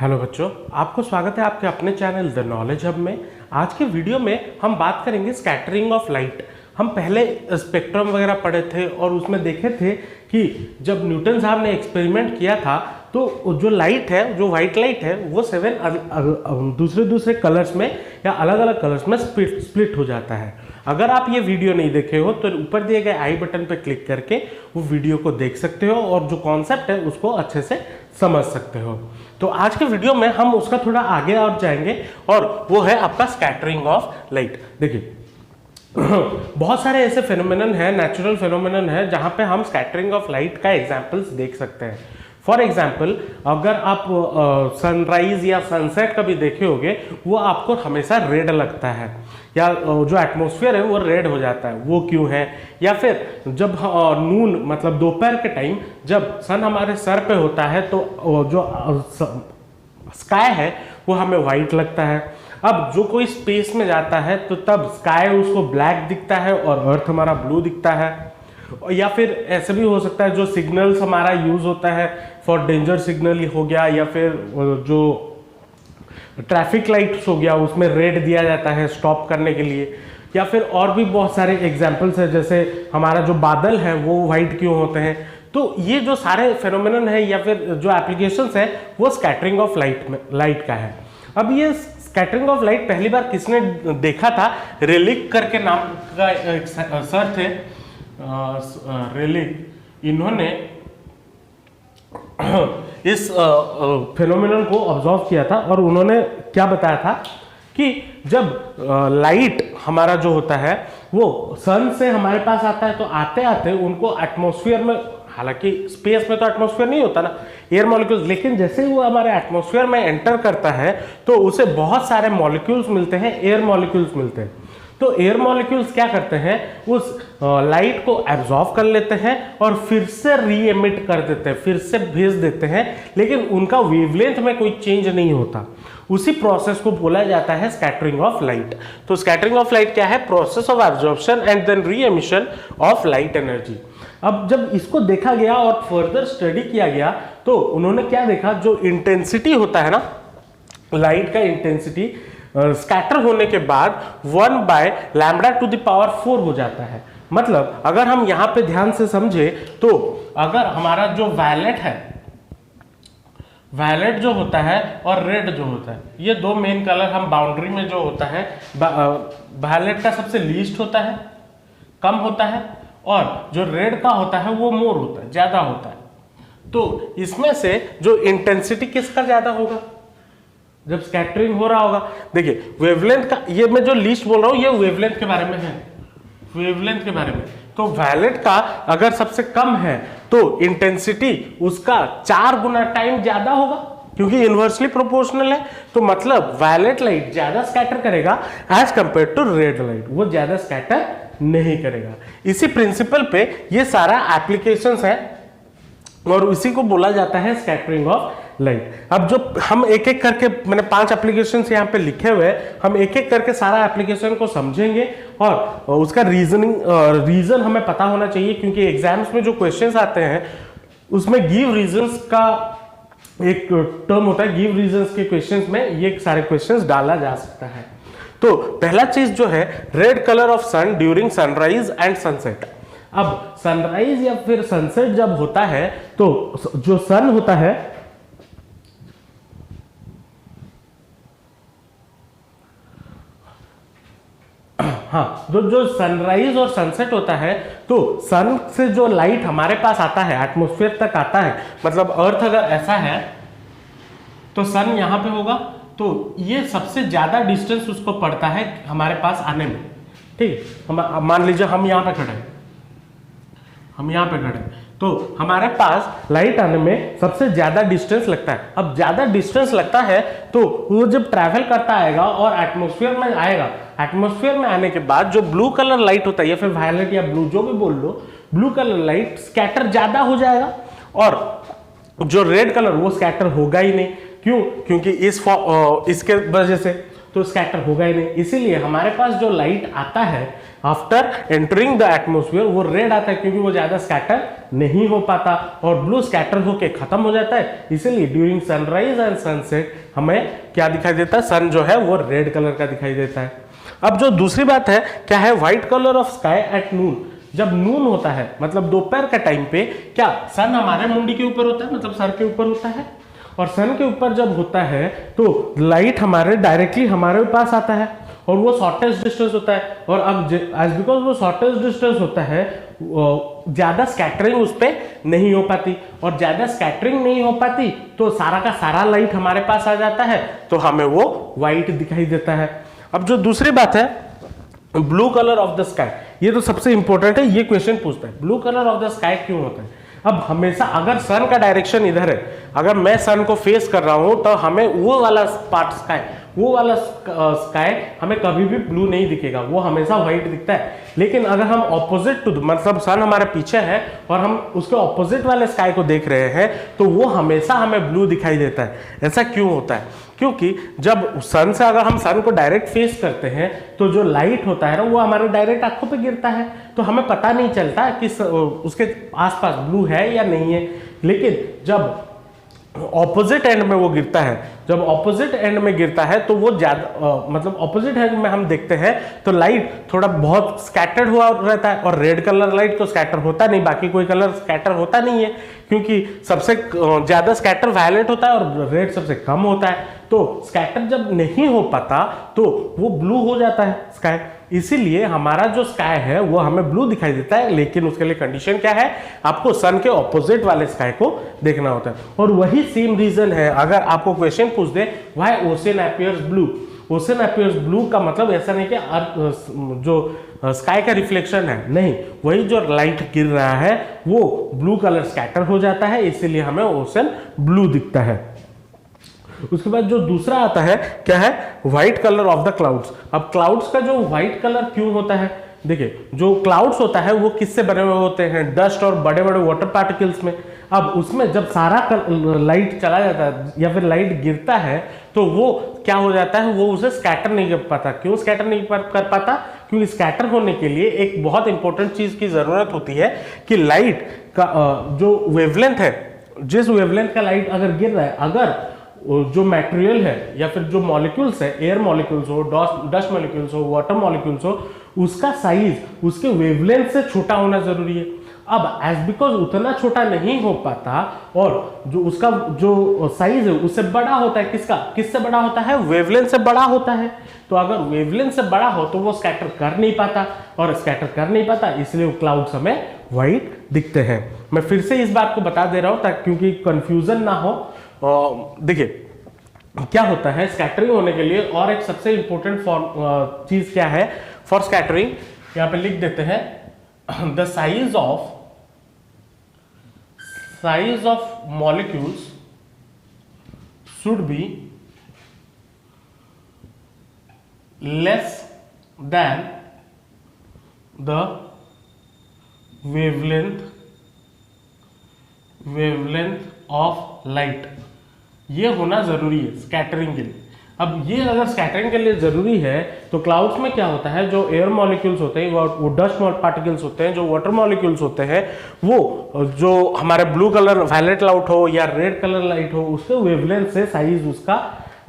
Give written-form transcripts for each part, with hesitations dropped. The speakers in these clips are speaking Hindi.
हेलो बच्चों, आपको स्वागत है आपके अपने चैनल द नॉलेज हब में। आज के वीडियो में हम बात करेंगे स्कैटरिंग ऑफ लाइट। हम पहले स्पेक्ट्रम वगैरह पढ़े थे और उसमें देखे थे कि जब न्यूटन साहब ने एक्सपेरिमेंट किया था तो जो लाइट है, जो वाइट लाइट है, वो 7 दूसरे कलर्स में या अलग अलग कलर्स में स्प्लिट हो जाता है। अगर आप ये वीडियो नहीं देखे हो तो ऊपर दिए गए आई बटन पर क्लिक करके वो वीडियो को देख सकते हो और जो कॉन्सेप्ट है उसको अच्छे से समझ सकते हो। तो आज के वीडियो में हम उसका थोड़ा आगे और जाएंगे और वो है आपका स्कैटरिंग ऑफ लाइट। देखिए बहुत सारे ऐसे फेनोमेनन है, नेचुरल फेनोमेनन है, जहाँ पे हम स्कैटरिंग ऑफ लाइट का एग्जाम्पल्स देख सकते हैं। फॉर एग्जाम्पल, अगर आप सनराइज या सनसेट कभी देखे होंगे, वो आपको हमेशा रेड लगता है या जो एटमॉस्फेयर है वो रेड हो जाता है। वो क्यों है? या फिर जब नून मतलब दोपहर के टाइम जब सन हमारे सर पे होता है तो जो स्काई है वो हमें वाइट लगता है। अब जो कोई स्पेस में जाता है तो तब स्काई उसको ब्लैक दिखता है और अर्थ हमारा ब्लू दिखता है। या फिर ऐसे भी हो सकता है जो सिग्नल्स हमारा यूज होता है फॉर डेंजर सिग्नल हो गया, या फिर जो ट्रैफिक लाइट्स हो गया उसमें रेड दिया जाता है स्टॉप करने के लिए। या फिर और भी बहुत सारे एग्जाम्पल्स है, जैसे हमारा जो बादल है वो वाइट क्यों होते हैं। तो ये जो सारे फेनोमेनन है या फिर जो एप्लीकेशंस है वो स्कैटरिंग ऑफ लाइट का है। अब ये स्कैटरिंग ऑफ लाइट पहली बार किसने देखा था? रेलिक करके नाम का एक सर थे, रेलिक। इन्होंने इस फेनोमेनन को ऑब्जर्व किया था और उन्होंने क्या बताया था कि जब लाइट हमारा जो होता है वो सन से हमारे पास आता है तो आते आते उनको एटमॉस्फेयर में, हालांकि स्पेस में तो एटमॉस्फेयर नहीं होता ना, एयर मॉलिक्यूल्स, लेकिन जैसे ही वो हमारे एटमॉस्फेयर में एंटर करता है तो उसे बहुत सारे मॉलिक्यूल्स मिलते हैं, एयर मॉलिक्यूल्स मिलते हैं। तो एयर मॉलिक्यूल्स क्या करते हैं, उस लाइट को एब्जॉर्ब कर लेते हैं और फिर से री एमिट कर देते हैं, फिर से भेज देते हैं, लेकिन उनका वेवलेंथ में कोई चेंज नहीं होता। उसी प्रोसेस को बोला जाता है स्कैटरिंग ऑफ लाइट। तो स्कैटरिंग ऑफ लाइट क्या है? Process of absorption and then re emission of light energy. अब जब इसको देखा गया और फर्दर स्टडी किया गया तो उन्होंने क्या देखा, जो इंटेंसिटी होता है ना, लाइट का इंटेंसिटी स्कैटर होने के बाद 1/λ⁴ हो जाता है। मतलब अगर हम यहां पे ध्यान से समझे तो अगर हमारा जो वायलेट है, वायलेट जो होता है और रेड जो होता है, ये दो मेन कलर हम बाउंड्री में जो होता है, वायलेट का सबसे लीस्ट होता है, कम होता है, और जो रेड का होता है वो मोर होता है, ज्यादा होता है। तो इसमें से जो इंटेंसिटी किसका ज्यादा होगा जब स्कैटरिंग हो रहा होगा? देखिए वेवलेंथ का, ये मैं जो लीस्ट बोल रहा हूं ये वेवलेंथ के बारे में है, वेवलेंथ के बारे में। तो वायलेट का अगर सबसे कम है तो इंटेंसिटी उसका 4 गुना टाइम ज्यादा होगा, क्योंकि इनवर्सली प्रोपोर्शनल है। तो मतलब वायलेट लाइट ज्यादा स्कैटर करेगा as compare to red light, वो ज्यादा स्कैटर नहीं करेगा। इसी प्रिंसिपल पे ये सारा एप्लीकेशंस है और इसी को बोला जाता है स्कैटरिंग ऑफ लाइट। अब जो हम एक एक करके, मैंने 5 एप्लीकेशंस यहाँ पे लिखे हुए हैं, हम एक एक करके सारा एप्लीकेशन को समझेंगे और उसका रीजन हमें पता होना चाहिए, क्योंकि एग्जाम्स में जो क्वेश्चंस आते हैं उसमें गिव रीजंस का एक टर्म होता है। गिव रीजंस के क्वेश्चंस में ये सारे क्वेश्चंस डाला जा सकता है। तो पहला चीज जो है, red colour of sun during sunrise and sunset. अब सनराइज या फिर सनसेट जब होता है तो जो सन होता है, हाँ, जो सनराइज और सनसेट होता है तो सन से जो लाइट हमारे पास आता है, एटमॉस्फेयर तक आता है, मतलब अर्थ अगर ऐसा है तो सन यहां पे होगा, तो ये सबसे ज्यादा डिस्टेंस उसको पड़ता है हमारे पास आने में। ठीक, हम मान लीजिए हम यहाँ पे खड़े हैं, हम यहाँ पे खड़े हैं, तो हमारे पास लाइट आने में सबसे ज्यादा डिस्टेंस लगता है। अब ज्यादा डिस्टेंस लगता है तो वो जब ट्रैवल करता आएगा और एटमॉस्फेयर में आएगा, एटमॉस्फेयर में आने के बाद जो ब्लू कलर लाइट होता है या फिर वायलेट या ब्लू जो भी बोल लो, ब्लू कलर लाइट स्कैटर ज्यादा हो जाएगा और जो रेड कलर वो स्कैटर होगा ही नहीं। क्यों? क्योंकि इसके वजह से तो स्कैटर होगा ही नहीं। इसीलिए हमारे पास जो लाइट आता है आफ्टर एंटरिंग द एटमोस्फियर वो रेड आता है, क्योंकि वो ज्यादा स्कैटर नहीं हो पाता और ब्लू स्कैटर होके खत्म हो जाता है। इसीलिए ड्यूरिंग सनराइज एंड सनसेट हमें क्या दिखाई देता है, सन जो है वो रेड कलर का दिखाई देता है। अब जो दूसरी बात है क्या है, white colour of sky at noon. जब नून होता है मतलब दोपहर का टाइम पे, क्या सन हमारे मुंडी के ऊपर होता है, मतलब सर के ऊपर होता है, और सन के ऊपर जब होता है तो लाइट हमारे डायरेक्टली हमारे पास आता है और वो शॉर्टेस्ट डिस्टेंस होता है। और अब एज बिकॉज वो शॉर्टेस्ट डिस्टेंस होता है ज्यादा स्कैटरिंग उस पर नहीं हो पाती, और ज्यादा स्कैटरिंग नहीं हो पाती तो सारा का सारा लाइट हमारे पास आ जाता है, तो हमें वो व्हाइट दिखाई देता है। अब जो दूसरी बात है blue colour of the sky, ये तो सबसे इंपॉर्टेंट है, ये क्वेश्चन पूछता है blue colour of the sky क्यों होता है। अब हमेशा अगर सन का डायरेक्शन इधर है, अगर मैं सन को फेस कर रहा हूं तो हमें वो वाला पार्ट स्काई, वो वाला स्काई हमें कभी भी ब्लू नहीं दिखेगा, वो हमेशा व्हाइट दिखता है। लेकिन अगर हम ऑपोजिट टू मतलब सन हमारे पीछे है और हम उसके ऑपोजिट वाले स्काई को देख रहे हैं तो वो हमेशा हमें ब्लू दिखाई देता है। ऐसा क्यों होता है, क्योंकि जब सन से अगर हम सन को डायरेक्ट फेस करते हैं तो जो लाइट होता है ना वो हमारे डायरेक्ट आंखों पे गिरता है, तो हमें पता नहीं चलता कि उसके आसपास ब्लू है या नहीं है। लेकिन जब ऑपोजिट एंड में वो गिरता है, जब ऑपोजिट एंड में गिरता है तो वो ज्यादा मतलब ऑपोजिट एंड में हम देखते हैं तो लाइट थोड़ा बहुत स्कैटर्ड हुआ रहता है, और रेड कलर लाइट तो स्कैटर होता नहीं, बाकी कोई कलर स्कैटर होता नहीं है, क्योंकि सबसे ज्यादा स्कैटर वायलेट होता है और रेड सबसे कम होता है। तो स्कैटर जब नहीं हो पाता तो वो ब्लू हो जाता है स्काई। इसीलिए हमारा जो स्काई है वो हमें ब्लू दिखाई देता है, लेकिन उसके लिए कंडीशन क्या है, आपको सन के ऑपोजिट वाले स्काई को देखना होता है। और वही सेम रीजन है, अगर आपको क्वेश्चन पूछ दे why ocean appears blue, ocean appears blue का मतलब ऐसा नहीं कि जो स्काई का रिफ्लेक्शन है, नहीं, वही जो लाइट गिर रहा है वो ब्लू कलर स्कैटर हो जाता है, इसीलिए हमें ओशियन ब्लू दिखता है। उसके बाद जो दूसरा आता है क्या है, white colour of the clouds. अब क्लाउड्स का जो व्हाइट कलर क्यों होता है, देखिए जो क्लाउड्स होता है वो किससे बने हुए होते हैं, डस्ट और बड़े बड़े वाटर पार्टिकल्स में। अब उसमें जब सारा लाइट चला जाता है या फिर लाइट गिरता है तो वो क्या हो जाता है, वो उसे स्कैटर नहीं कर पाता। क्यों स्कैटर नहीं कर पाता, क्योंकि स्कैटर होने के लिए एक बहुत इंपॉर्टेंट चीज की जरूरत होती है कि लाइट का जो वेवलेंथ है, जिस वेवलेंथ का लाइट अगर गिर रहा है, अगर जो मटेरियल है या फिर जो मॉलिक्यूल्स है, एयर मॉलिक्यूल्स हो, डस्ट मॉलिक्यूल्स हो, वाटर मॉलिक्यूल्स हो, उसका साइज उसके वेवलेंथ से छोटा होना जरूरी है। अब एज बिकॉज उतना छोटा नहीं हो पाता और जो उसका जो साइज है उससे बड़ा होता है, किससे बड़ा होता है, वेवलेंथ से बड़ा होता है। तो अगर वेवलेंथ से बड़ा हो तो वो स्कैटर कर नहीं पाता, और स्कैटर कर नहीं पाता इसलिए वो क्लाउड्स हमें व्हाइट दिखते हैं। मैं फिर से इस बात को बता दे रहा हूं ताकि क्योंकि कंफ्यूजन ना हो। देखिए क्या होता है स्कैटरिंग होने के लिए, और एक सबसे इंपॉर्टेंट चीज क्या है फॉर स्कैटरिंग, यहां पे लिख देते हैं the size of molecules should be less than the wavelength of light. ये होना जरूरी है स्कैटरिंग के लिए। अब ये अगर स्कैटरिंग के लिए जरूरी है तो क्लाउड्स में क्या होता है, जो एयर मॉलिक्यूल्स होते हैं, वो डस्ट पार्टिकल्स होते हैं, जो वाटर मॉलिक्यूल्स होते हैं, वो जो हमारे ब्लू कलर वायलेट लाइट हो या रेड कलर लाइट हो, उसके वेवलेंथ से साइज उसका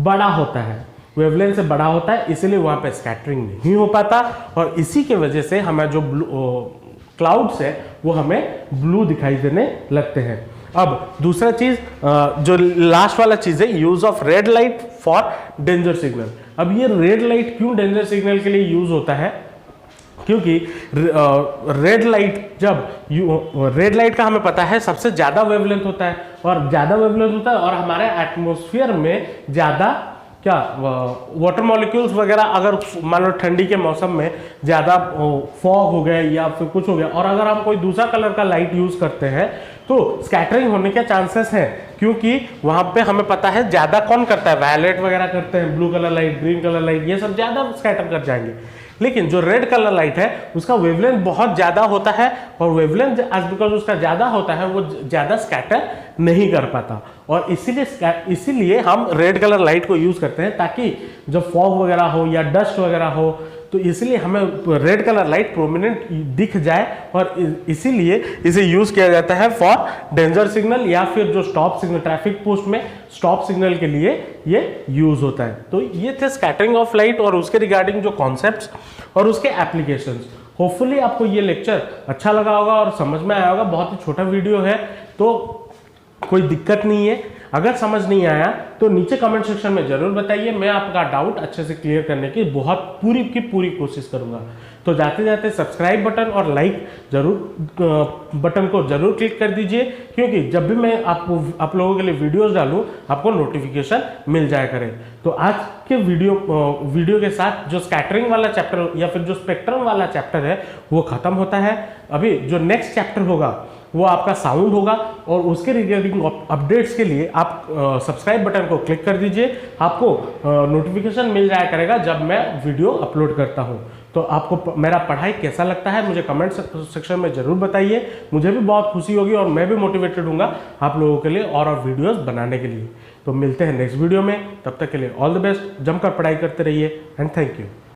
बड़ा होता है, वेवलेंथ से बड़ा होता है, इसीलिए वहां पे स्कैटरिंग नहीं हो पाता, और इसी के वजह से हमें जो क्लाउड्स है वो हमें ब्लू दिखाई देने लगते हैं। अब दूसरा चीज जो लास्ट वाला चीज है, use of red light for danger signal. अब ये रेड लाइट क्यों डेंजर सिग्नल के लिए यूज होता है, क्योंकि रेड लाइट का हमें पता है सबसे ज्यादा वेवलेंथ होता है, और ज्यादा वेवलेंथ होता है, और हमारे एटमॉस्फेयर में ज्यादा क्या वाटर मॉलिक्यूल्स वगैरह, अगर मान लो ठंडी के मौसम में ज्यादा फॉग हो गया या फिर कुछ हो गया, और अगर हम कोई दूसरा कलर का लाइट यूज करते हैं तो स्कैटरिंग होने के चांसेस हैं, क्योंकि वहां पे हमें पता है ज्यादा कौन करता है, वायलेट वगैरह करते हैं, blue colour light, green colour light, ये सब ज्यादा स्कैटर कर जाएंगे। लेकिन जो रेड कलर लाइट है उसका वेवलेंथ बहुत ज्यादा होता है, और वेवलेंथ एज बिकॉज उसका ज्यादा होता है वो ज्यादा स्कैटर नहीं कर पाता। और इसीलिए हम रेड कलर लाइट को यूज़ करते हैं, ताकि जब फॉग वगैरह हो या डस्ट वगैरह हो तो इसलिए हमें रेड कलर लाइट प्रोमिनेंट दिख जाए, और इसीलिए इसे यूज़ किया जाता है फॉर डेंजर सिग्नल या फिर जो स्टॉप सिग्नल, ट्रैफिक पोस्ट में स्टॉप सिग्नल के लिए ये यूज़ होता है। तो ये थे स्कैटरिंग ऑफ लाइट और उसके रिगार्डिंग जो कॉन्सेप्ट्स और उसके एप्लीकेशंस। होपफुली आपको ये लेक्चर अच्छा लगा होगा और समझ में आया होगा। बहुत ही छोटा वीडियो है तो कोई दिक्कत नहीं है। अगर समझ नहीं आया तो नीचे कमेंट सेक्शन में जरूर बताइए, मैं आपका डाउट अच्छे से क्लियर करने की पूरी की पूरी कोशिश करूंगा। तो जाते जाते सब्सक्राइब बटन और लाइक बटन को जरूर क्लिक कर दीजिए, क्योंकि जब भी मैं आप लोगों के लिए वीडियोस डालूं आपको नोटिफिकेशन मिल जाया करे। तो आज के वीडियो के साथ जो स्कैटरिंग वाला चैप्टर या फिर जो स्पेक्ट्रम वाला चैप्टर है वो खत्म होता है। अभी जो नेक्स्ट चैप्टर होगा वो आपका साउंड होगा, और उसके रिगार्डिंग अपडेट्स के लिए आप सब्सक्राइब बटन को क्लिक कर दीजिए। आपको नोटिफिकेशन मिल जाया करेगा जब मैं वीडियो अपलोड करता हूं। तो आपको मेरा पढ़ाई कैसा लगता है मुझे कमेंट सेक्शन में जरूर बताइए। मुझे भी बहुत खुशी होगी और मैं भी मोटिवेटेड हूँगा आप लोगों के लिए और वीडियोस बनाने के लिए। तो मिलते हैं नेक्स्ट वीडियो में, तब तक के लिए ऑल द बेस्ट। जमकर पढ़ाई करते रहिए एंड थैंक यू।